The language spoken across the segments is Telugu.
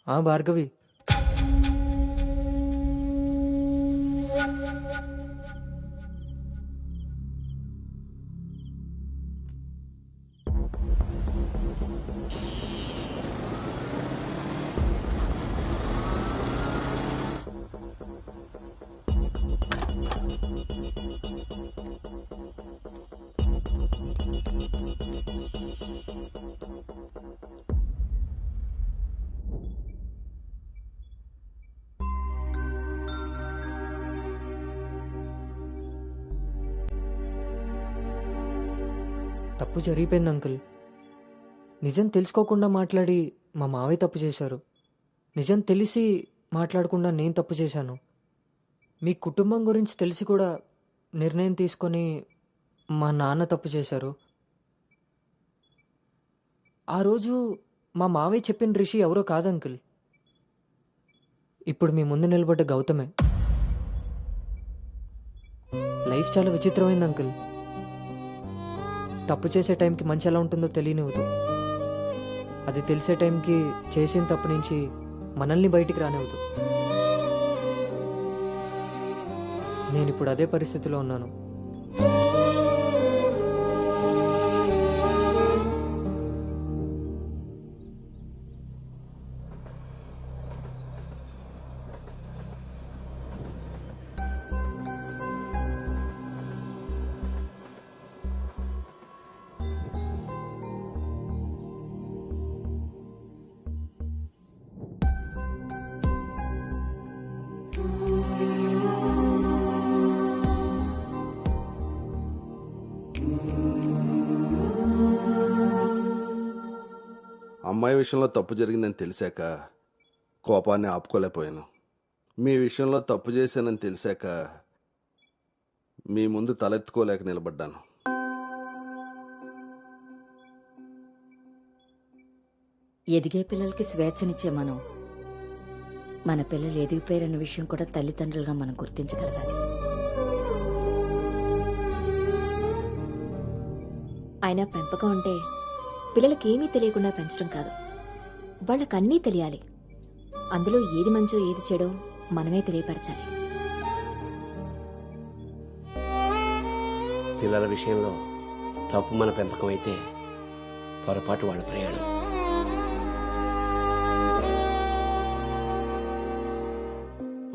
భార్గవి. తప్పు జరిగిపోయింది అంకుల్. నిజం తెలుసుకోకుండా మాట్లాడి మా మావయ్య తప్పు చేశారు. నిజం తెలిసి మాట్లాడకుండా నేను తప్పు చేశాను. మీ కుటుంబం గురించి తెలిసి కూడా నిర్ణయం తీసుకొని మా నాన్న తప్పు చేశారు. ఆ రోజు మా మావయ్య చెప్పిన రిషి ఎవరో కాదు అంకుల్, ఇప్పుడు మీ ముందు నిలబడ్డ గౌతమే. లైఫ్ చాలా విచిత్రమైంది అంకుల్. తప్పు చేసే టైంకి మంచి ఎలా ఉంటుందో తెలియనివ్వదు. అది తెలిసే టైంకి చేసిన తప్పు నుంచి మనల్ని బయటికి రానివ్వదు. నేను ఇప్పుడు అదే పరిస్థితిలో ఉన్నాను. అమ్మాయి విషయంలో తప్పు జరిగిందని తెలిసాక కోపాన్ని ఆపుకోలేకపోయాను. మీ విషయంలో తప్పు చేశానని తెలిసాక మీ ముందు తలెత్తుకోలేక నిలబడ్డాను. ఎదిగే పిల్లలకి స్వేచ్ఛనిచ్చే మనం మన పిల్లలు ఎదిగిపోయారన్న విషయం కూడా తల్లిదండ్రులుగా మనం గుర్తించగలగాలి. అయినా పెంపకం అంటే పిల్లలకి ఏమీ తెలియకుండా పెంచడం కాదు, వాళ్ళకన్నీ తెలియాలి. అందులో ఏది మంచో ఏది చెడో మనమే తెలియపరచాలి. పిల్లల విషయంలో తప్పు మన పెంపకం అయితే పొరపాటు వాళ్ళ ప్రయాణం.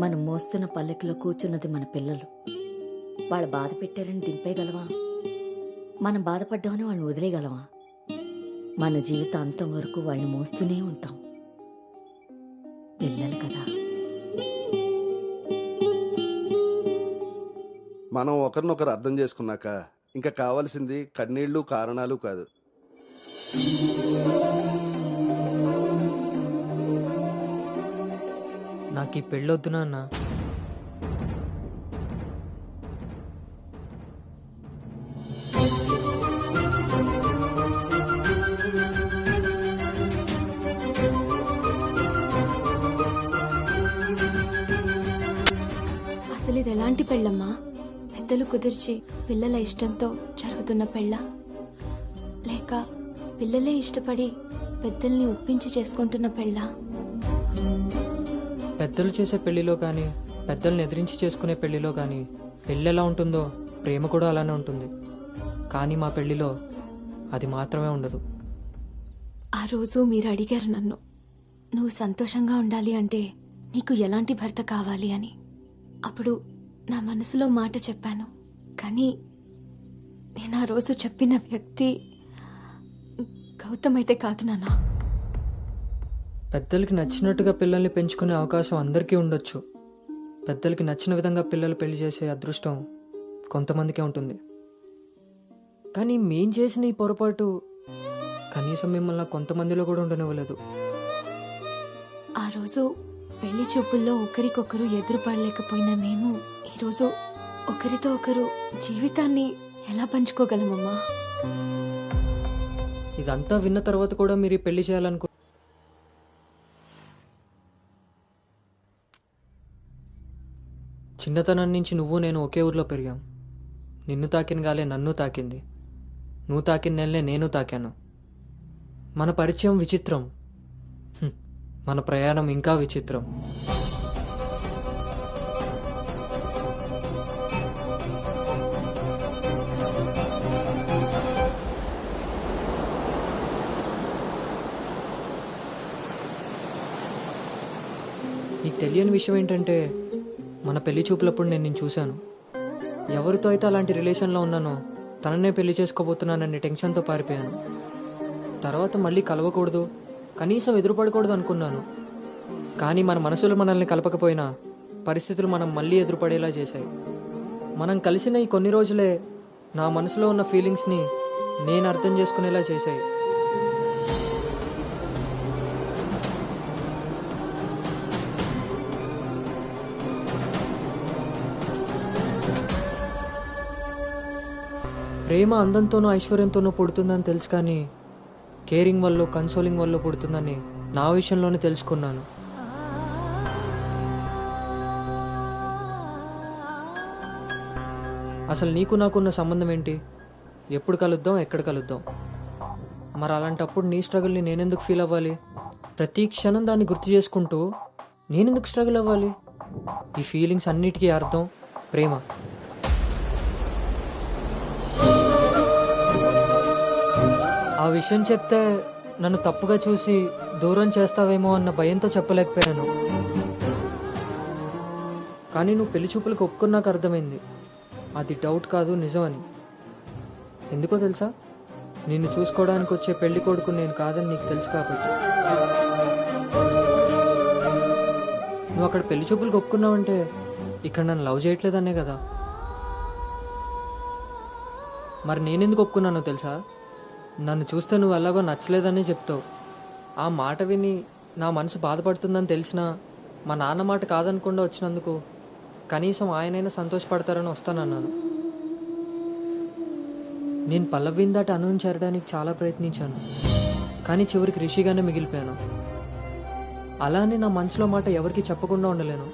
మనం మోస్తున్న పల్లెకిలో కూర్చున్నది మన పిల్లలు. వాళ్ళు బాధ పెట్టారని దింపేయగలవా? మనం బాధపడ్డామని వాళ్ళని వదిలేయగలవా? మన జీవితాంతం వరకు వాళ్ళని మోస్తూనే ఉంటాం. పిల్లలు కదా. మనం ఒకరినొకరు అర్థం చేసుకున్నాక ఇంకా కావాల్సింది కన్నీళ్లు కారణాలు కాదు. నాకు ఈ పెళ్ళొద్దు నాన్న. అసలు ఇది ఎలాంటి పెళ్ళమ్మా? పెద్దలు కుదిర్చి పిల్లల ఇష్టంతో జరుగుతున్న పెళ్ళ, లేక పిల్లలే ఇష్టపడి పెద్దల్ని ఒప్పించి చేసుకుంటున్న పెళ్ళ? పెద్దలు చేసే పెళ్లిలో కానీ పెద్దల్ని ఎదిరించి చేసుకునే పెళ్లిలో కానీ పెళ్ళి ఎలా ఉంటుందో ప్రేమ కూడా అలానే ఉంటుంది. కానీ మా పెళ్లిలో అది మాత్రమే ఉండదు. ఆ రోజు మీరు అడిగారు నన్ను, నువ్వు సంతోషంగా ఉండాలి అంటే నీకు ఎలాంటి భర్త కావాలి అని. అప్పుడు నా మనసులో మాట చెప్పాను, కానీ నేను ఆ రోజు చెప్పిన వ్యక్తి గౌతమ్ అయితే కాదు నాన్న. పెద్దలకి నచ్చినట్టుగా పిల్లల్ని పెంచుకునే అవకాశం అందరికీ ఉండొచ్చు. పెద్దలకి నచ్చిన విధంగా పిల్లలు పెళ్లి చేసే అదృష్టం కొంతమందికే ఉంటుంది. కానీ మేం చేసిన ఈ పొరపాటు కనీసం మిమ్మల్ని కొంతమందిలో కూడా ఉండనివ్వలేదు. ఆ రోజు పెళ్లి చూపుల్లో ఒకరికొకరు ఎదురుపడలేకపోయినా మేము ఈరోజు ఒకరితో ఒకరు జీవితాన్ని ఎలా పంచుకోగలమమ్మా? ఇదంతా విన్న తర్వాత కూడా మీరు ఈ పెళ్లి చేయాలనుకో. చిన్నతనం నుంచి నువ్వు నేను ఒకే ఊర్లో పెరిగాం. నిన్ను తాకిన గాలే నన్ను తాకింది, నువ్వు తాకిన నెలనే నేను తాకాను. మన పరిచయం విచిత్రం. మన ప్రయాణం ఇంకా విచిత్రం. నీకు తెలియని విషయం ఏంటంటే మన పెళ్లి చూపులప్పుడు నేను నిన్ను చూశాను. ఎవరితో అయితే అలాంటి రిలేషన్లో ఉన్నానో తననే పెళ్లి చేసుకోబోతున్నానని టెన్షన్తో పారిపోయాను. తర్వాత మళ్ళీ కలవకూడదు, కనీసం ఎదురుపడకూడదు అనుకున్నాను. కానీ మన మనసులు మనల్ని కలపకపోయినా పరిస్థితులు మనం మళ్ళీ ఎదురుపడేలా చేశాయి. మనం కలిసిన ఈ కొన్ని రోజులే నా మనసులో ఉన్న ఫీలింగ్స్ని నేను అర్థం చేసుకునేలా చేశాయి. ప్రేమ అందంతోనూ ఐశ్వర్యంతోనూ పుడుతుందని తెలుసు, కానీ కేరింగ్ వల్ల కన్సోలింగ్ వల్ల పుడుతుందని నా విషయంలోనే తెలుసుకున్నాను. అసలు నీకు నాకున్న సంబంధం ఏంటి? ఎప్పుడు కలుద్దాం, ఎక్కడ కలుద్దాం? మరి అలాంటప్పుడు నీ స్ట్రగుల్ని నేనెందుకు ఫీల్ అవ్వాలి? ప్రతి క్షణం దాన్ని గుర్తు చేసుకుంటూ నేనెందుకు స్ట్రగుల్ అవ్వాలి? ఈ ఫీలింగ్స్ అన్నిటికీ అర్థం ప్రేమ. ఆ విషయం చెప్తే నన్ను తప్పుగా చూసి దూరం చేస్తావేమో అన్న భయంతో చెప్పలేకపోయాను. కానీ నువ్వు పెళ్లి చూపులకు ఒప్పుకున్నాక అర్థమైంది అది డౌట్ కాదు, నిజమని. ఎందుకో తెలుసా? నిన్ను చూసుకోవడానికి వచ్చే పెళ్లి కొడుకు నేను కాదని నీకు తెలుసు కాబట్టి. నువ్వు అక్కడ పెళ్లి చూపులకు ఒప్పుకున్నావంటే ఇక్కడ నన్ను లవ్ చేయట్లేదనే కదా. మరి నేనెందుకు ఒప్పుకున్నానో తెలుసా? నన్ను చూస్తే నువ్వు ఎలాగో నచ్చలేదని చెప్తావు. ఆ మాట విని నా మనసు బాధపడుతుందని తెలిసినా మా నాన్న మాట కాదనకుండా వచ్చినందుకు కనీసం ఆయనైనా సంతోషపడతారని వస్తానన్నాను. నేను పల్లవిని దాటి అనుని చేరడానికి చాలా ప్రయత్నించాను, కానీ చివరికి రిషిగానే మిగిలిపోయాను. అలానే నా మనసులో మాట ఎవరికి చెప్పకుండా ఉండలేను.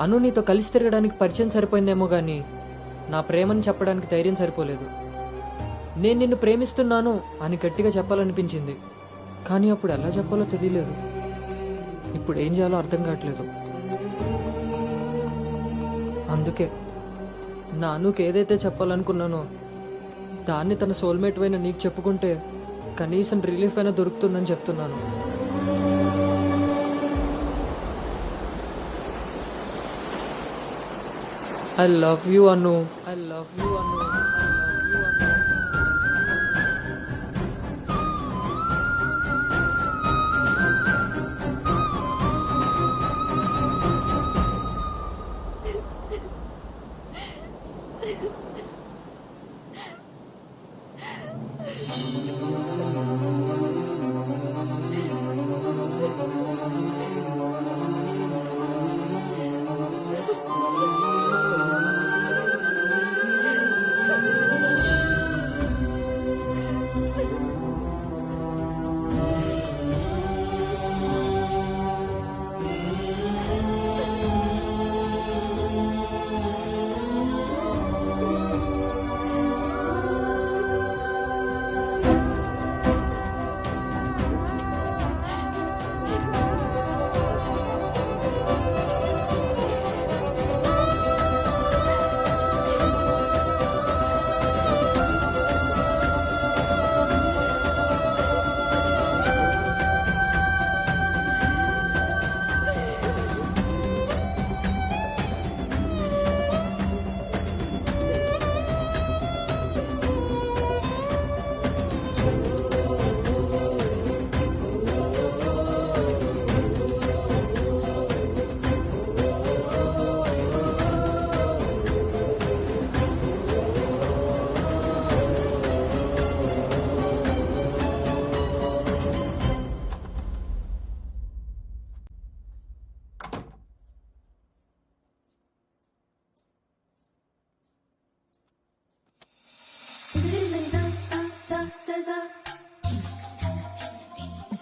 అను నీతో కలిసి తిరగడానికి పరిచయం సరిపోయిందేమో కానీ నా ప్రేమని చెప్పడానికి ధైర్యం సరిపోలేదు. నేను నిన్ను ప్రేమిస్తున్నాను అని గట్టిగా చెప్పాలనిపించింది, కానీ అప్పుడు ఎలా చెప్పాలో తెలియలేదు. ఇప్పుడు ఏం చేయాలో అర్థం కావట్లేదు. అందుకే నా అనుకు ఏదైతే చెప్పాలనుకున్నానో దాన్ని తన సోల్మేట్ అయిన నీకు చెప్పుకుంటే కనీసం రిలీఫ్ అయినా దొరుకుతుందని చెప్తున్నాను. I love you Anu. I love you Anu. I love you Anu.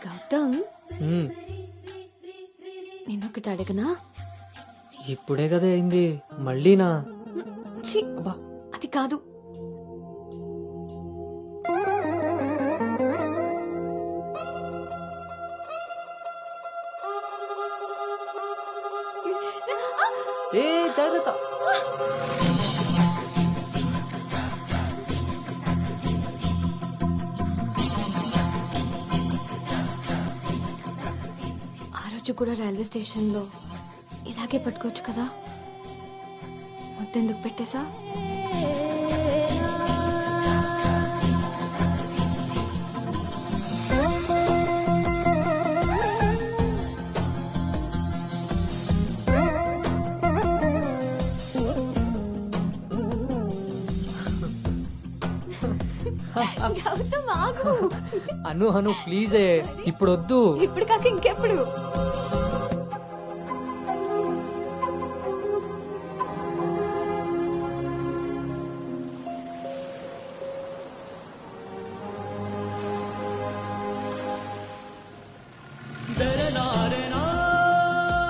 Gautam, నేనొకటి అడగనా? ఇప్పుడే కదా అయింది, మళ్ళీనా? ఛీ, అబ్బా, అది కాదు. జాగ్రత్త. ఆ రోజు కూడా రైల్వే స్టేషన్లో ఇలాగే పట్టుకోవచ్చు కదా, ముద్దెందుకు పెట్టేశా? గౌతమ్ ఆగు. అను అను ప్లీజే, ఇప్పుడు వద్దు. ఇప్పుడు కాక ఇంకెప్పుడు? దరనారే